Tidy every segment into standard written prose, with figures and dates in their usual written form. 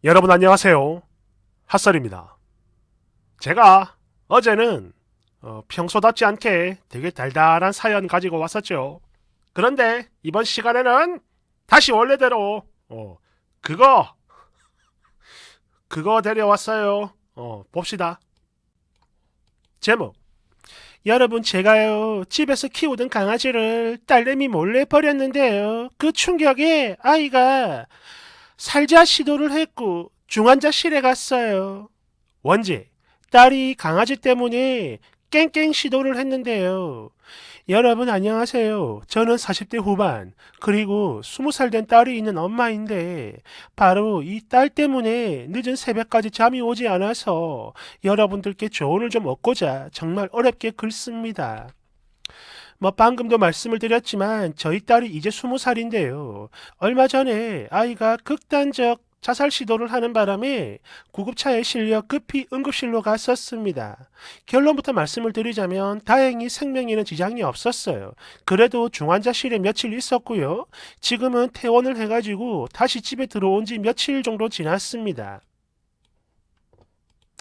여러분 안녕하세요. 핫설입니다. 제가 어제는 평소답지 않게 되게 달달한 사연 가지고 왔었죠. 그런데 이번 시간에는 다시 원래대로 그거 그거 데려왔어요. 봅시다. 제목. 여러분 제가요 집에서 키우던 강아지를 딸내미 몰래 버렸는데요. 그 충격에 아이가 살자 시도를 했고 중환자실에 갔어요. 원제, 딸이 강아지 때문에 깽깽 시도를 했는데요. 여러분 안녕하세요. 저는 40대 후반, 그리고 20살 된 딸이 있는 엄마인데, 바로 이 딸 때문에 늦은 새벽까지 잠이 오지 않아서 여러분들께 조언을 좀 얻고자 정말 어렵게 글씁니다. 방금도 말씀을 드렸지만 저희 딸이 이제 20살인데요. 얼마 전에 아이가 극단적 자살 시도를 하는 바람에 구급차에 실려 급히 응급실로 갔었습니다. 결론부터 말씀을 드리자면 다행히 생명에는 지장이 없었어요. 그래도 중환자실에 며칠 있었고요. 지금은 퇴원을 해가지고 다시 집에 들어온 지 며칠 정도 지났습니다.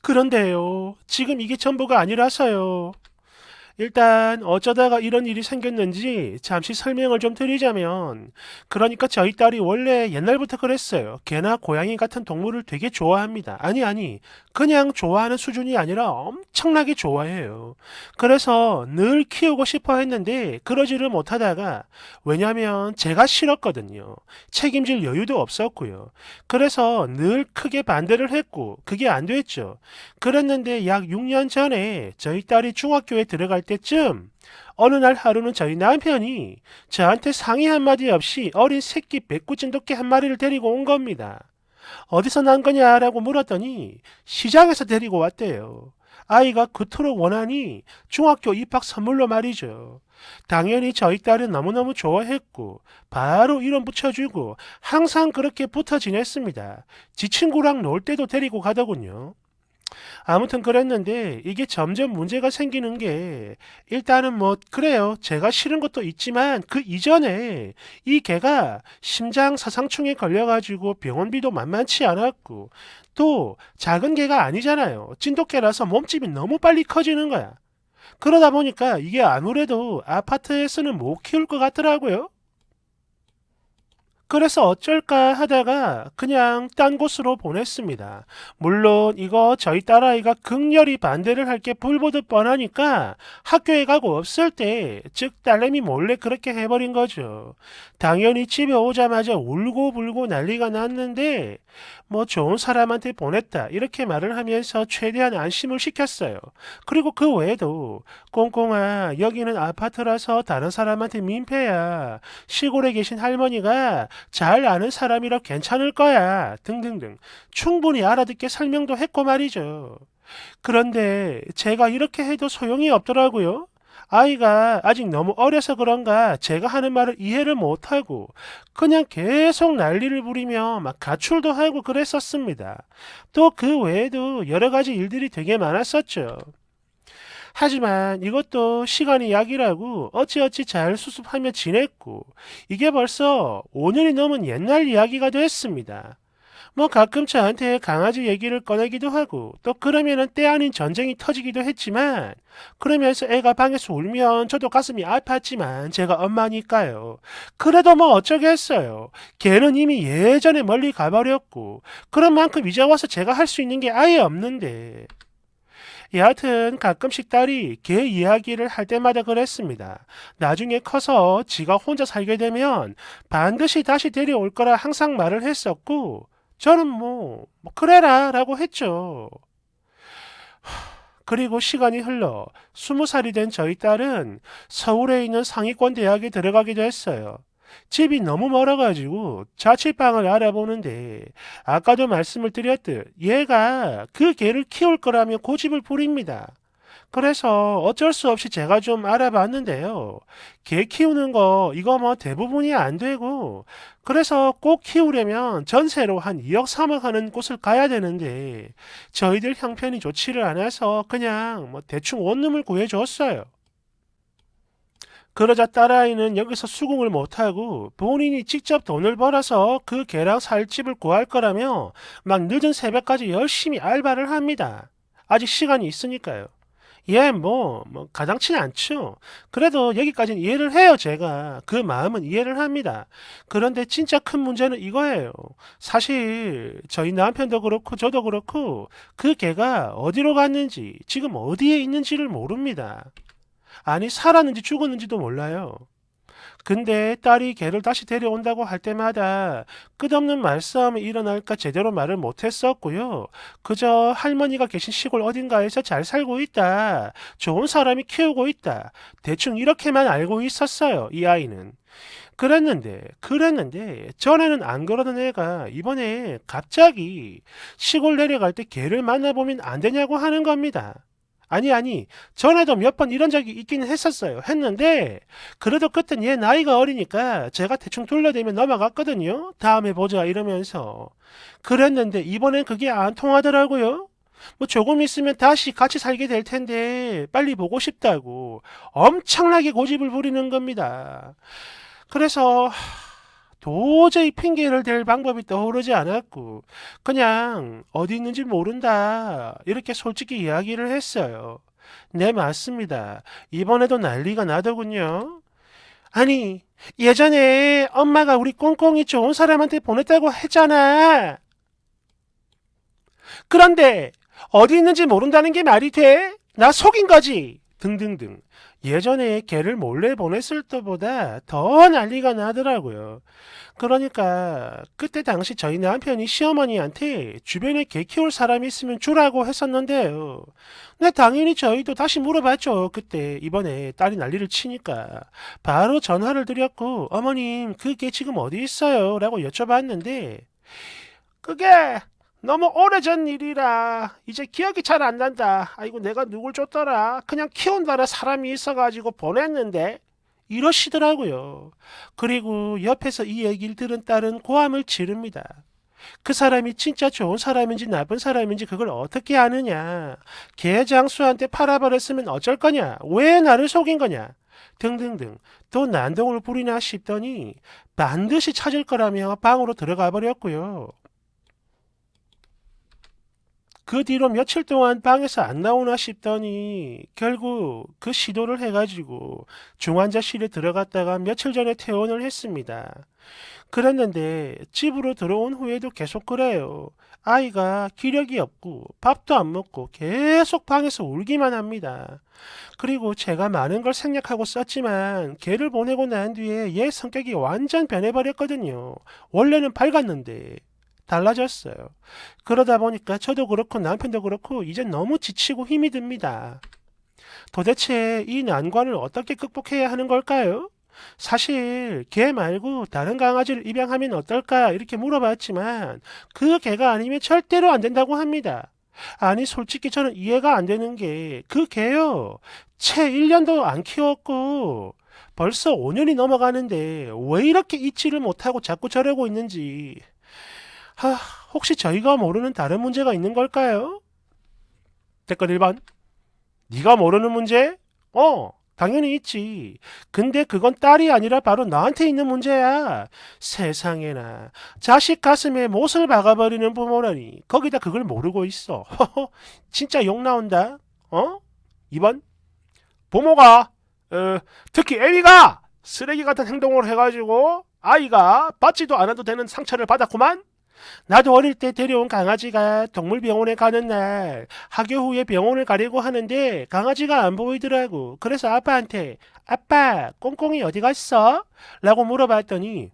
그런데요, 지금 이게 전부가 아니라서요. 일단 어쩌다가 이런 일이 생겼는지 잠시 설명을 좀 드리자면, 그러니까 저희 딸이 원래 옛날부터 그랬어요. 개나 고양이 같은 동물을 되게 좋아합니다. 아니, 그냥 좋아하는 수준이 아니라 엄청나게 좋아해요. 그래서 늘 키우고 싶어 했는데 그러지를 못하다가, 왜냐면 제가 싫었거든요. 책임질 여유도 없었고요. 그래서 늘 크게 반대를 했고 그게 안 됐죠. 그랬는데 약 6년 전에 저희 딸이 중학교에 들어갈 때쯤 어느 날 하루는 저희 남편이 저한테 상의 한마디 없이 어린 새끼 백구진돗개 한 마리를 데리고 온 겁니다. 어디서 난 거냐라고 물었더니 시장에서 데리고 왔대요. 아이가 그토록 원하니 중학교 입학 선물로 말이죠. 당연히 저희 딸은 너무너무 좋아했고 바로 이름 붙여주고 항상 그렇게 붙어 지냈습니다. 지 친구랑 놀 때도 데리고 가더군요. 아무튼 그랬는데 이게 점점 문제가 생기는 게, 일단은 그래요. 제가 싫은 것도 있지만 그 이전에 이 개가 심장 사상충에 걸려가지고 병원비도 만만치 않았고, 또 작은 개가 아니잖아요. 진돗개라서 몸집이 너무 빨리 커지는 거야. 그러다 보니까 이게 아무래도 아파트에서는 못 키울 것 같더라고요. 그래서 어쩔까 하다가 그냥 딴 곳으로 보냈습니다. 물론 이거 저희 딸아이가 극렬히 반대를 할 게 불보듯 뻔하니까 학교에 가고 없을 때, 즉 딸내미 몰래 그렇게 해버린 거죠. 당연히 집에 오자마자 울고불고 난리가 났는데, 좋은 사람한테 보냈다 이렇게 말을 하면서 최대한 안심을 시켰어요. 그리고 그 외에도 꽁꽁아, 여기는 아파트라서 다른 사람한테 민폐야. 시골에 계신 할머니가 잘 아는 사람이라 괜찮을 거야. 등등등. 충분히 알아듣게 설명도 했고 말이죠. 그런데 제가 이렇게 해도 소용이 없더라고요. 아이가 아직 너무 어려서 그런가 제가 하는 말을 이해를 못하고 그냥 계속 난리를 부리며 막 가출도 하고 그랬었습니다. 또 그 외에도 여러 가지 일들이 되게 많았었죠. 하지만 이것도 시간이 약이라고 어찌어찌 잘 수습하며 지냈고, 이게 벌써 5년이 넘은 옛날 이야기가 됐습니다. 가끔 저한테 강아지 얘기를 꺼내기도 하고, 또 그러면은 때 아닌 전쟁이 터지기도 했지만, 그러면서 애가 방에서 울면 저도 가슴이 아팠지만 제가 엄마니까요. 그래도 어쩌겠어요. 걔는 이미 예전에 멀리 가버렸고, 그런 만큼 이제 와서 제가 할 수 있는 게 아예 없는데. 여하튼 가끔씩 딸이 걔 이야기를 할 때마다 그랬습니다. 나중에 커서 지가 혼자 살게 되면 반드시 다시 데려올 거라 항상 말을 했었고, 저는 그래라 라고 했죠. 그리고 시간이 흘러 20살이 된 저희 딸은 서울에 있는 상위권 대학에 들어가기도 했어요. 집이 너무 멀어가지고 자취방을 알아보는데, 아까도 말씀을 드렸듯 얘가 그 개를 키울 거라며 고집을 부립니다. 그래서 어쩔 수 없이 제가 좀 알아봤는데요. 개 키우는 거 이거 대부분이 안 되고, 그래서 꼭 키우려면 전세로 한 2억 3억 하는 곳을 가야 되는데, 저희들 형편이 좋지를 않아서 그냥 대충 원룸을 구해줬어요. 그러자 딸아이는 여기서 수긍을 못하고 본인이 직접 돈을 벌어서 그 개랑 살 집을 구할 거라며 막 늦은 새벽까지 열심히 알바를 합니다. 아직 시간이 있으니까요. 예, 가당치 않죠. 그래도 여기까지는 이해를 해요, 제가. 그 마음은 이해를 합니다. 그런데 진짜 큰 문제는 이거예요. 사실, 저희 남편도 그렇고, 저도 그렇고, 그 개가 어디로 갔는지, 지금 어디에 있는지를 모릅니다. 아니, 살았는지 죽었는지도 몰라요. 근데 딸이 걔를 다시 데려온다고 할 때마다 끝없는 말싸움이 일어날까 제대로 말을 못했었고요. 그저 할머니가 계신 시골 어딘가에서 잘 살고 있다. 좋은 사람이 키우고 있다. 대충 이렇게만 알고 있었어요, 이 아이는. 그랬는데, 전에는 안 그러던 애가 이번에 갑자기 시골 내려갈 때 걔를 만나보면 안 되냐고 하는 겁니다. 아니, 전에도 몇 번 이런 적이 있기는 했었어요. 했는데, 그래도 그땐 얘 나이가 어리니까 제가 대충 둘러대면 넘어갔거든요. 다음에 보자, 이러면서. 그랬는데, 이번엔 그게 안 통하더라고요. 조금 있으면 다시 같이 살게 될 텐데, 빨리 보고 싶다고 엄청나게 고집을 부리는 겁니다. 그래서, 도저히 핑계를 댈 방법이 떠오르지 않았고, 그냥 어디 있는지 모른다. 이렇게 솔직히 이야기를 했어요. 네, 맞습니다. 이번에도 난리가 나더군요. 아니, 예전에 엄마가 우리 꽁꽁이 좋은 사람한테 보냈다고 했잖아. 그런데 어디 있는지 모른다는 게 말이 돼? 나 속인 거지. 등등등. 예전에 걔를 몰래 보냈을 때보다 더 난리가 나더라고요. 그러니까 그때 당시 저희 남편이 시어머니한테 주변에 개 키울 사람이 있으면 주라고 했었는데요. 근데 당연히 저희도 다시 물어봤죠. 그때 이번에 딸이 난리를 치니까 바로 전화를 드렸고 어머님 그 개 지금 어디 있어요? 라고 여쭤봤는데 그게 너무 오래전 일이라 이제 기억이 잘 안 난다. 아이고 내가 누굴 줬더라. 그냥 키운다라 사람이 있어가지고 보냈는데 이러시더라고요. 그리고 옆에서 이 얘기를 들은 딸은 고함을 지릅니다. 그 사람이 진짜 좋은 사람인지 나쁜 사람인지 그걸 어떻게 아느냐. 개장수한테 팔아버렸으면 어쩔 거냐. 왜 나를 속인 거냐. 등등등 또 난동을 부리나 싶더니 반드시 찾을 거라며 방으로 들어가 버렸고요. 그 뒤로 며칠 동안 방에서 안 나오나 싶더니 결국 그 시도를 해가지고 중환자실에 들어갔다가 며칠 전에 퇴원을 했습니다. 그랬는데 집으로 들어온 후에도 계속 그래요. 아이가 기력이 없고 밥도 안 먹고 계속 방에서 울기만 합니다. 그리고 제가 많은 걸 생략하고 썼지만 걔를 보내고 난 뒤에 얘 성격이 완전 변해버렸거든요. 원래는 밝았는데. 달라졌어요. 그러다 보니까 저도 그렇고 남편도 그렇고 이제 너무 지치고 힘이 듭니다. 도대체 이 난관을 어떻게 극복해야 하는 걸까요? 사실 개 말고 다른 강아지를 입양하면 어떨까 이렇게 물어봤지만 그 개가 아니면 절대로 안 된다고 합니다. 아니 솔직히 저는 이해가 안 되는 게 그 개요. 채 1년도 안 키웠고 벌써 5년이 넘어가는데 왜 이렇게 잊지를 못하고 자꾸 저러고 있는지. 하, 혹시 저희가 모르는 다른 문제가 있는 걸까요? 댓글 1번. 네가 모르는 문제? 당연히 있지. 근데 그건 딸이 아니라 바로 너한테 있는 문제야. 세상에나. 자식 가슴에 못을 박아버리는 부모라니. 거기다 그걸 모르고 있어. 진짜 욕 나온다. 2번. 부모가, 특히 애미가 쓰레기 같은 행동을 해가지고 아이가 받지도 않아도 되는 상처를 받았구만. 나도 어릴 때 데려온 강아지가 동물병원에 가는 날 학교 후에 병원을 가려고 하는데 강아지가 안 보이더라고. 그래서 아빠한테 아빠 꽁꽁이 어디 갔어? 라고 물어봤더니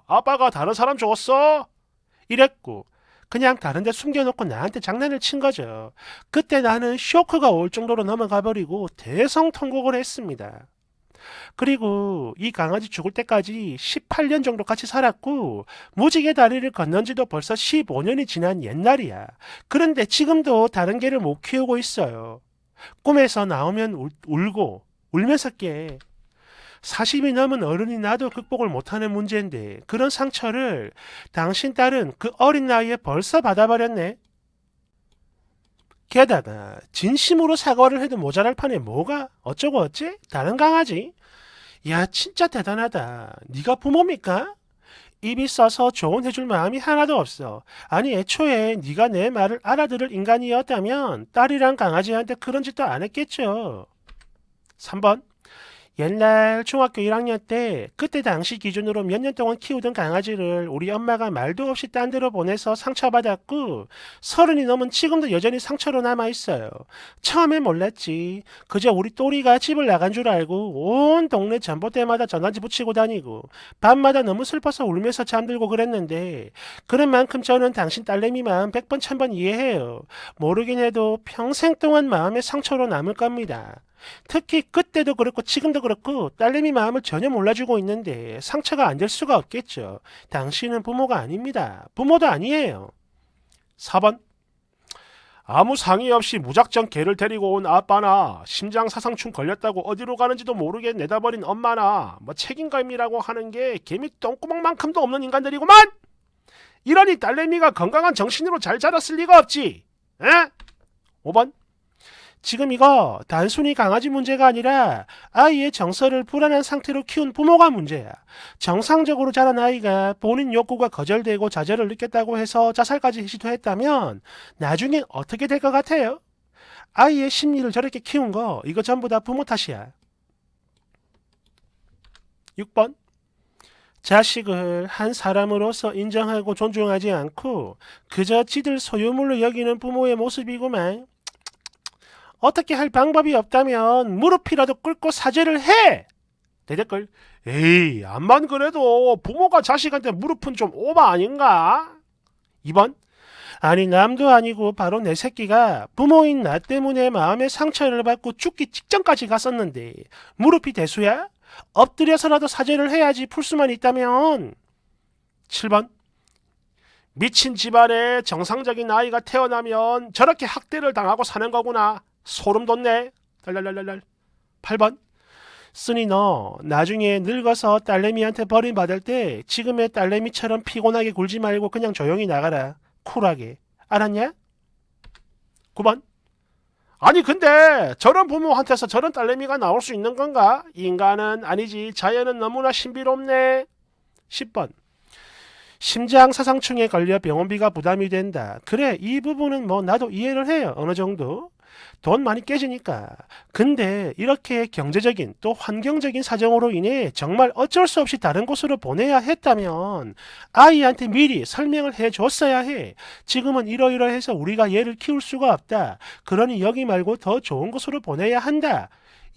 아빠가 다른 사람 줬어? 이랬고 그냥 다른 데 숨겨놓고 나한테 장난을 친 거죠. 그때 나는 쇼크가 올 정도로 넘어가 버리고 대성통곡을 했습니다. 그리고 이 강아지 죽을 때까지 18년 정도 같이 살았고 무지개 다리를 건넌 지도 벌써 15년이 지난 옛날이야. 그런데 지금도 다른 개를 못 키우고 있어요. 꿈에서 나오면 울고 울면서 깨. 40이 넘은 어른이 나도 극복을 못하는 문제인데 그런 상처를 당신 딸은 그 어린 나이에 벌써 받아버렸네. 게다가 진심으로 사과를 해도 모자랄 판에 뭐가 어쩌고 어찌? 다른 강아지? 야, 진짜 대단하다. 네가 부모입니까? 입이 써서 조언해줄 마음이 하나도 없어. 아니, 애초에 네가 내 말을 알아들을 인간이었다면 딸이랑 강아지한테 그런 짓도 안 했겠죠. 3번. 옛날 중학교 1학년 때 그때 당시 기준으로 몇 년 동안 키우던 강아지를 우리 엄마가 말도 없이 딴 데로 보내서 상처받았고 30이 넘은 지금도 여전히 상처로 남아있어요. 처음엔 몰랐지. 그저 우리 또리가 집을 나간 줄 알고 온 동네 전봇대마다 전화지 붙이고 다니고 밤마다 너무 슬퍼서 울면서 잠들고 그랬는데 그런 만큼 저는 당신 딸내미 마음 100번 1000번 이해해요. 모르긴 해도 평생 동안 마음의 상처로 남을 겁니다. 특히 그때도 그렇고 지금도 그렇고 딸내미 마음을 전혀 몰라주고 있는데 상처가 안 될 수가 없겠죠. 당신은 부모가 아닙니다. 부모도 아니에요. 4번. 아무 상의 없이 무작정 개를 데리고 온 아빠나 심장사상충 걸렸다고 어디로 가는지도 모르게 내다버린 엄마나 뭐 책임감이라고 하는 게 개미 똥구멍만큼도 없는 인간들이구만! 이러니 딸내미가 건강한 정신으로 잘 자랐을 리가 없지. 에? 5번. 지금 이거 단순히 강아지 문제가 아니라 아이의 정서를 불안한 상태로 키운 부모가 문제야. 정상적으로 자란 아이가 본인 욕구가 거절되고 좌절을 느꼈다고 해서 자살까지 시도했다면 나중엔 어떻게 될 것 같아요? 아이의 심리를 저렇게 키운 거 이거 전부 다 부모 탓이야. 6번. 자식을 한 사람으로서 인정하고 존중하지 않고 그저 지들 소유물로 여기는 부모의 모습이구만. 어떻게 할 방법이 없다면 무릎이라도 꿇고 사죄를 해! 대댓글. 에이, 암만 그래도 부모가 자식한테 무릎은 좀 오바 아닌가? 2번. 아니, 남도 아니고 바로 내 새끼가 부모인 나 때문에 마음의 상처를 받고 죽기 직전까지 갔었는데 무릎이 대수야? 엎드려서라도 사죄를 해야지 풀 수만 있다면. 7번. 미친 집안에 정상적인 아이가 태어나면 저렇게 학대를 당하고 사는 거구나. 소름 돋네. 랄랄랄랄. 8번. 쓰니 너 나중에 늙어서 딸내미한테 버림받을 때 지금의 딸내미처럼 피곤하게 굴지 말고 그냥 조용히 나가라. 쿨하게. 알았냐? 9번. 아니 근데 저런 부모한테서 저런 딸내미가 나올 수 있는 건가? 인간은 아니지. 자연은 너무나 신비롭네. 10번. 심장사상충에 걸려 병원비가 부담이 된다. 그래, 이 부분은 뭐 나도 이해를 해요. 어느 정도. 돈 많이 깨지니까. 근데 이렇게 경제적인 또 환경적인 사정으로 인해 정말 어쩔 수 없이 다른 곳으로 보내야 했다면 아이한테 미리 설명을 해줬어야 해. 지금은 이러이러해서 우리가 얘를 키울 수가 없다. 그러니 여기 말고 더 좋은 곳으로 보내야 한다.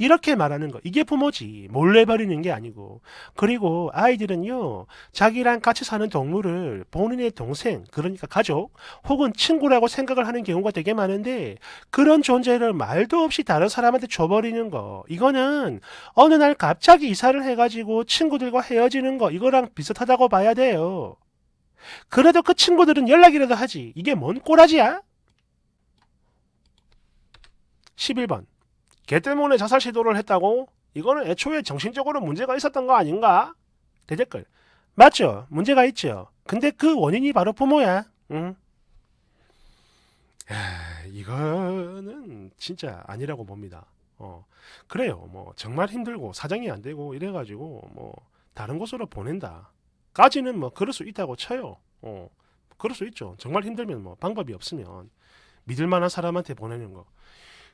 이렇게 말하는 거. 이게 부모지. 몰래 버리는 게 아니고. 그리고 아이들은요, 자기랑 같이 사는 동물을 본인의 동생, 그러니까 가족, 혹은 친구라고 생각을 하는 경우가 되게 많은데, 그런 존재를 말도 없이 다른 사람한테 줘버리는 거. 이거는 어느 날 갑자기 이사를 해가지고 친구들과 헤어지는 거, 이거랑 비슷하다고 봐야 돼요. 그래도 그 친구들은 연락이라도 하지. 이게 뭔 꼬라지야? 11번. 걔 때문에 자살 시도를 했다고? 이거는 애초에 정신적으로 문제가 있었던 거 아닌가? 대댓글. 맞죠. 문제가 있죠. 근데 그 원인이 바로 부모야. 응. 이거는 진짜 아니라고 봅니다. 그래요. 뭐 정말 힘들고 사정이 안 되고 이래가지고 뭐 다른 곳으로 보낸다. 까지는 뭐 그럴 수 있다고 쳐요. 그럴 수 있죠. 정말 힘들면 뭐 방법이 없으면 믿을 만한 사람한테 보내는 거.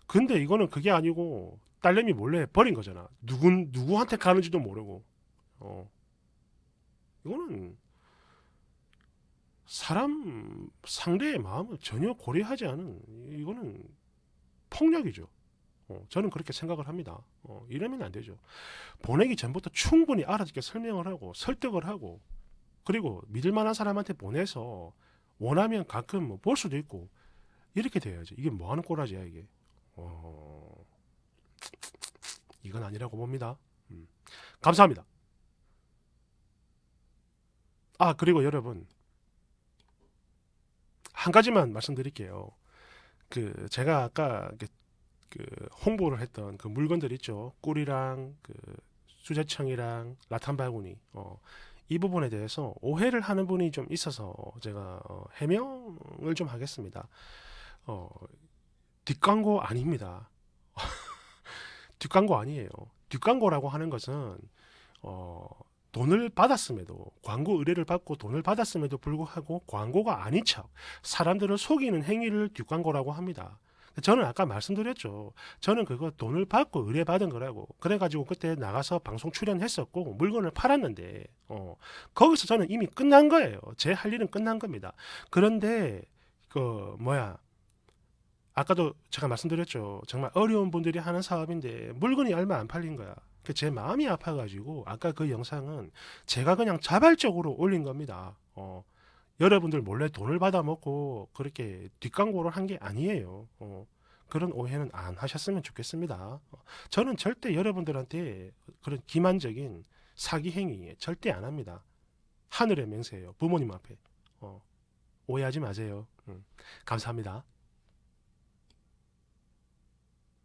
근데 이거는 그게 아니고 딸내미 몰래 버린 거잖아. 누구한테 가는지도 모르고. 어. 이거는 사람 상대의 마음을 전혀 고려하지 않은 이거는 폭력이죠. 저는 그렇게 생각을 합니다. 이러면 안 되죠. 보내기 전부터 충분히 알아듣게 설명을 하고 설득을 하고 그리고 믿을 만한 사람한테 보내서 원하면 가끔 뭐 볼 수도 있고 이렇게 돼야지. 이게 뭐 하는 꼬라지야 이게. 이건 아니라고 봅니다. 감사합니다. 아, 그리고 여러분, 한 가지만 말씀드릴게요. 제가 아까 홍보를 했던 그 물건들 있죠. 꿀이랑 수제청이랑 라탄바구니. 이 부분에 대해서 오해를 하는 분이 좀 있어서 제가 해명을 좀 하겠습니다. 뒷광고 아닙니다. 뒷광고 아니에요. 뒷광고라고 하는 것은 돈을 받았음에도 광고 의뢰를 받고 돈을 받았음에도 불구하고 광고가 아닌 척 사람들을 속이는 행위를 뒷광고라고 합니다. 저는 아까 말씀드렸죠. 저는 그거 돈을 받고 의뢰받은 거라고. 그래가지고 그때 나가서 방송 출연했었고 물건을 팔았는데 거기서 저는 이미 끝난 거예요. 제 할 일은 끝난 겁니다. 그런데 아까도 제가 말씀드렸죠. 정말 어려운 분들이 하는 사업인데 물건이 얼마 안 팔린 거야. 제 마음이 아파가지고 아까 그 영상은 제가 그냥 자발적으로 올린 겁니다. 여러분들 몰래 돈을 받아먹고 그렇게 뒷광고를 한 게 아니에요. 그런 오해는 안 하셨으면 좋겠습니다. 저는 절대 여러분들한테 그런 기만적인 사기 행위 절대 안 합니다. 하늘의 맹세예요. 부모님 앞에. 오해하지 마세요. 감사합니다.